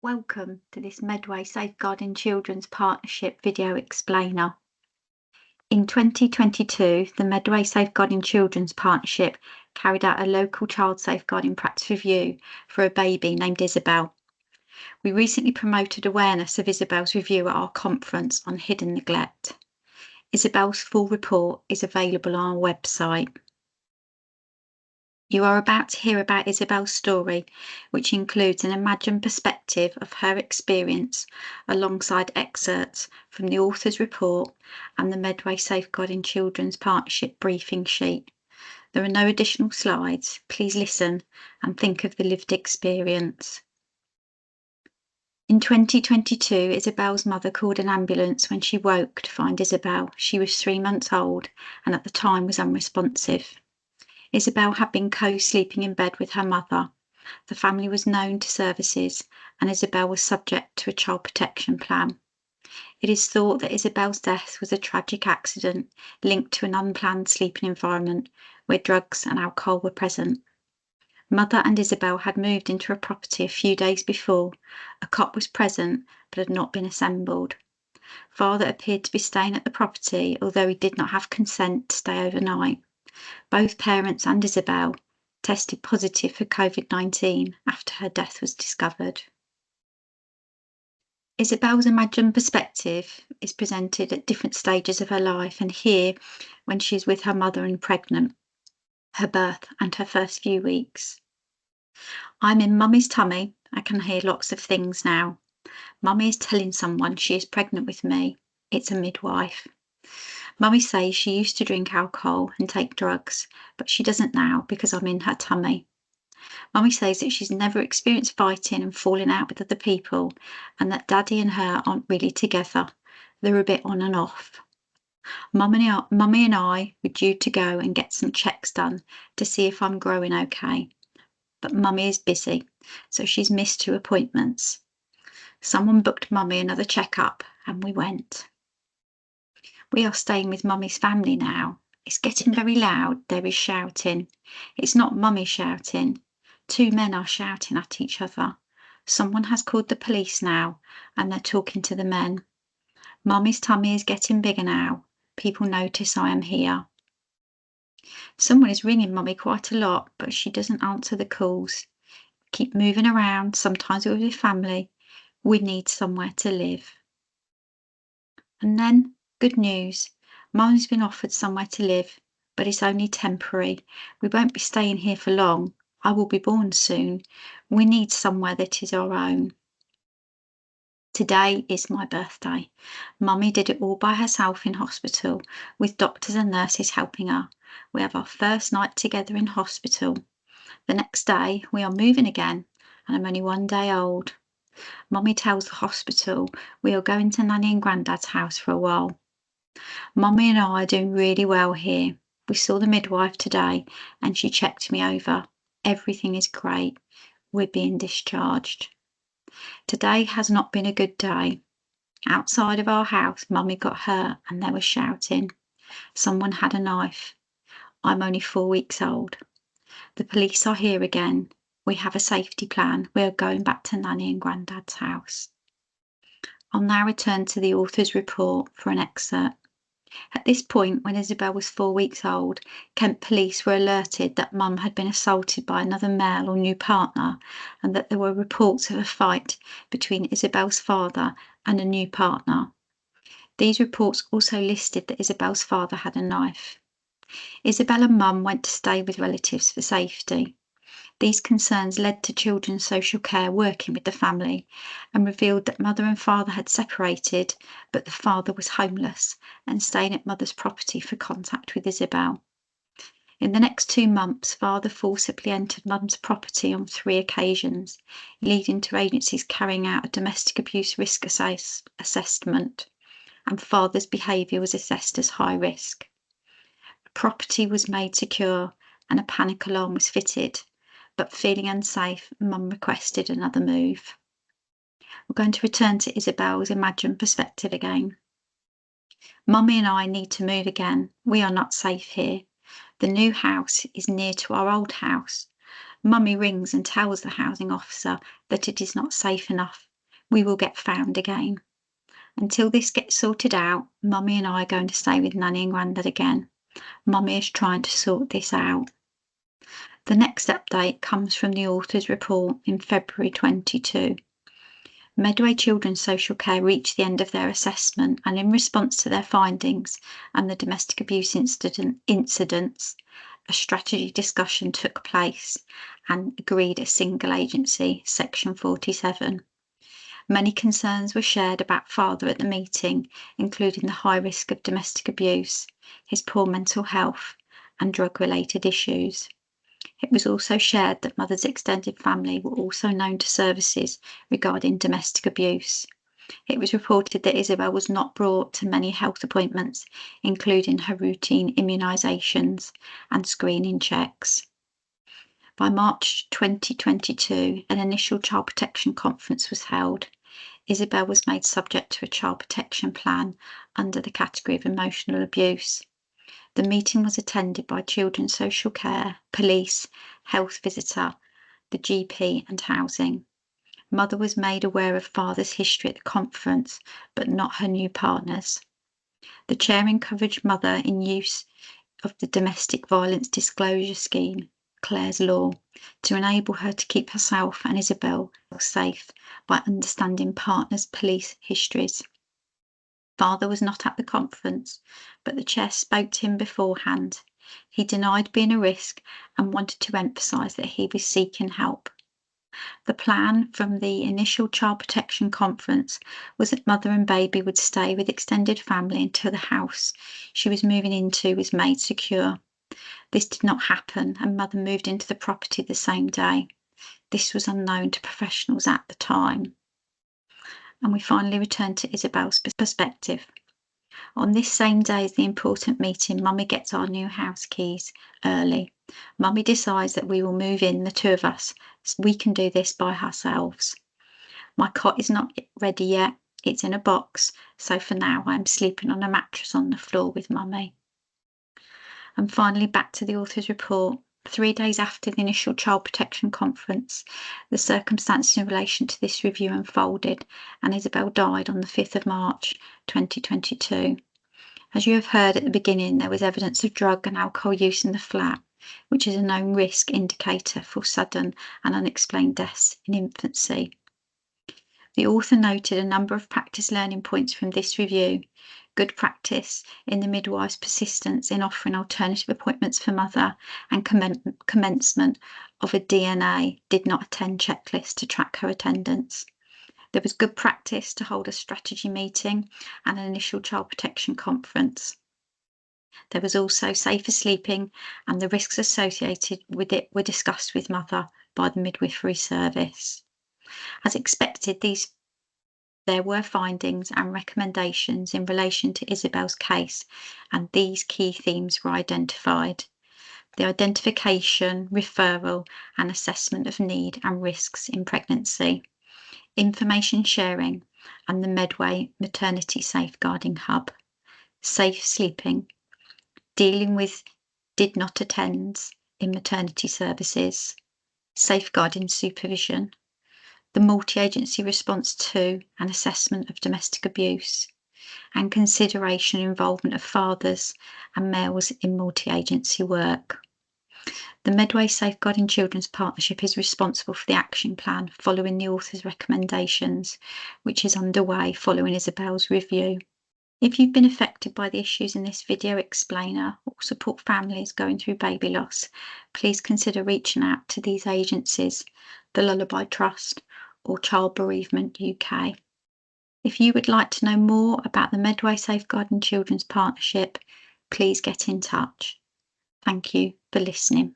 Welcome to this Medway Safeguarding Children's Partnership video explainer. In 2022, the Medway Safeguarding Children's Partnership carried out a local child safeguarding practice review for a baby named Isabel. We recently promoted awareness of Isabel's review at our conference on hidden neglect. Isabel's full report is available on our website. You are about to hear about Isabel's story, which includes an imagined perspective of her experience alongside excerpts from the author's report and the Medway Safeguarding Children's Partnership briefing sheet. There are no additional slides. Please listen and think of the lived experience. In 2022, Isabel's mother called an ambulance when she woke to find Isabel. She was 3 months old and at the time was unresponsive. Isabel had been co-sleeping in bed with her mother. The family was known to services and Isabel was subject to a child protection plan. It is thought that Isabel's death was a tragic accident linked to an unplanned sleeping environment where drugs and alcohol were present. Mother and Isabel had moved into a property a few days before. A cot was present but had not been assembled. Father appeared to be staying at the property, although he did not have consent to stay overnight. Both parents and Isabel tested positive for COVID-19 after her death was discovered. Isabel's imagined perspective is presented at different stages of her life, and here when she's with her mother and pregnant, her birth and her first few weeks. I'm in Mummy's tummy. I can hear lots of things now. Mummy is telling someone she is pregnant with me. It's a midwife. Mummy says she used to drink alcohol and take drugs, but she doesn't now because I'm in her tummy. Mummy says that she's never experienced fighting and falling out with other people, and that Daddy and her aren't really together. They're a bit on and off. Mummy and I were due to go and get some checks done to see if I'm growing okay. But Mummy is busy, so she's missed 2 appointments. Someone booked Mummy another checkup, and we went. We are staying with Mummy's family now. It's getting very loud. There is shouting. It's not Mummy shouting. 2 men are shouting at each other. Someone has called the police now, and they're talking to the men. Mummy's tummy is getting bigger now. People notice I am here. Someone is ringing Mummy quite a lot, but she doesn't answer the calls. Keep moving around. Sometimes we're with family. We need somewhere to live. And then, good news. Mummy's been offered somewhere to live, but it's only temporary. We won't be staying here for long. I will be born soon. We need somewhere that is our own. Today is my birthday. Mummy did it all by herself in hospital, with doctors and nurses helping her. We have our first night together in hospital. The next day, we are moving again, and I'm only 1 day old. Mummy tells the hospital we are going to Nanny and Grandad's house for a while. Mummy and I are doing really well here. We saw the midwife today and she checked me over. Everything is great. We're being discharged. Today has not been a good day. Outside of our house, Mummy got hurt and they were shouting. Someone had a knife. I'm only 4 weeks old. The police are here again. We have a safety plan. We are going back to Nanny and Grandad's house. I'll now return to the author's report for an excerpt. At this point, when Isabel was 4 weeks old, Kent police were alerted that Mum had been assaulted by another male or new partner, and that there were reports of a fight between Isabel's father and a new partner. These reports also listed that Isabel's father had a knife. Isabel and Mum went to stay with relatives for safety. These concerns led to children's social care working with the family and revealed that mother and father had separated, but the father was homeless and staying at mother's property for contact with Isabel. In the next 2 months, father forcibly entered mum's property on 3 occasions, leading to agencies carrying out a domestic abuse risk assessment, and father's behaviour was assessed as high risk. The property was made secure and a panic alarm was fitted. But feeling unsafe, Mum requested another move. We're going to return to Isabel's imagined perspective again. Mummy and I need to move again. We are not safe here. The new house is near to our old house. Mummy rings and tells the housing officer that it is not safe enough We will get found again. Until this gets sorted out, Mummy and I are going to stay with Nanny and Grandad again. Mummy is trying to sort this out. The next update comes from the author's report in February 22. Medway Children's Social Care reached the end of their assessment, and in response to their findings and the domestic abuse incidents, a strategy discussion took place and agreed a single agency, Section 47. Many concerns were shared about father at the meeting, including the high risk of domestic abuse, his poor mental health, and drug-related issues. It was also shared that mother's extended family were also known to services regarding domestic abuse. It was reported that Isabel was not brought to many health appointments, including her routine immunisations and screening checks. By March 2022, an initial child protection conference was held. Isabel was made subject to a child protection plan under the category of emotional abuse. The meeting was attended by Children's Social Care, Police, Health Visitor, the GP and Housing. Mother was made aware of father's history at the conference, but not her new partner's. The chair encouraged mother in use of the Domestic Violence Disclosure Scheme, Clare's Law, to enable her to keep herself and Isabel safe by understanding partners' police histories. Father was not at the conference, but the chair spoke to him beforehand. He denied being a risk and wanted to emphasise that he was seeking help. The plan from the initial child protection conference was that mother and baby would stay with extended family until the house she was moving into was made secure. This did not happen, and mother moved into the property the same day. This was unknown to professionals at the time. And we finally returned to Isabel's perspective. On this same day as the important meeting, Mummy gets our new house keys early. Mummy decides that we will move in, the two of us. We can do this by ourselves. My cot is not ready yet. It's in a box, so for now I'm sleeping on a mattress on the floor with Mummy. And finally, back to the author's report. 3 days after the initial child protection conference, the circumstances in relation to this review unfolded, and Isabel died on the 5th of March 2022. As you have heard at the beginning, there was evidence of drug and alcohol use in the flat, which is a known risk indicator for sudden and unexplained deaths in infancy. The author noted a number of practice learning points from this review. Good practice in the midwife's persistence in offering alternative appointments for mother, and commencement of a DNA did not attend checklist to track her attendance. There was good practice to hold a strategy meeting and an initial child protection conference. There was also safer sleeping, and the risks associated with it were discussed with mother by the midwifery service. As expected, there were findings and recommendations in relation to Isabel's case, and these key themes were identified. The identification, referral, and assessment of need and risks in pregnancy, information sharing, and the Medway Maternity Safeguarding Hub, safe sleeping, dealing with did not attends in maternity services, safeguarding supervision, the multi-agency response to and assessment of domestic abuse, and consideration and involvement of fathers and males in multi-agency work. The Medway Safeguarding Children's Partnership is responsible for the action plan following the author's recommendations, which is underway following Isabel's review. If you've been affected by the issues in this video explainer or support families going through baby loss, please consider reaching out to these agencies, the Lullaby Trust or Child Bereavement UK. If you would like to know more about the Medway Safeguarding Children's Partnership, please get in touch. Thank you for listening.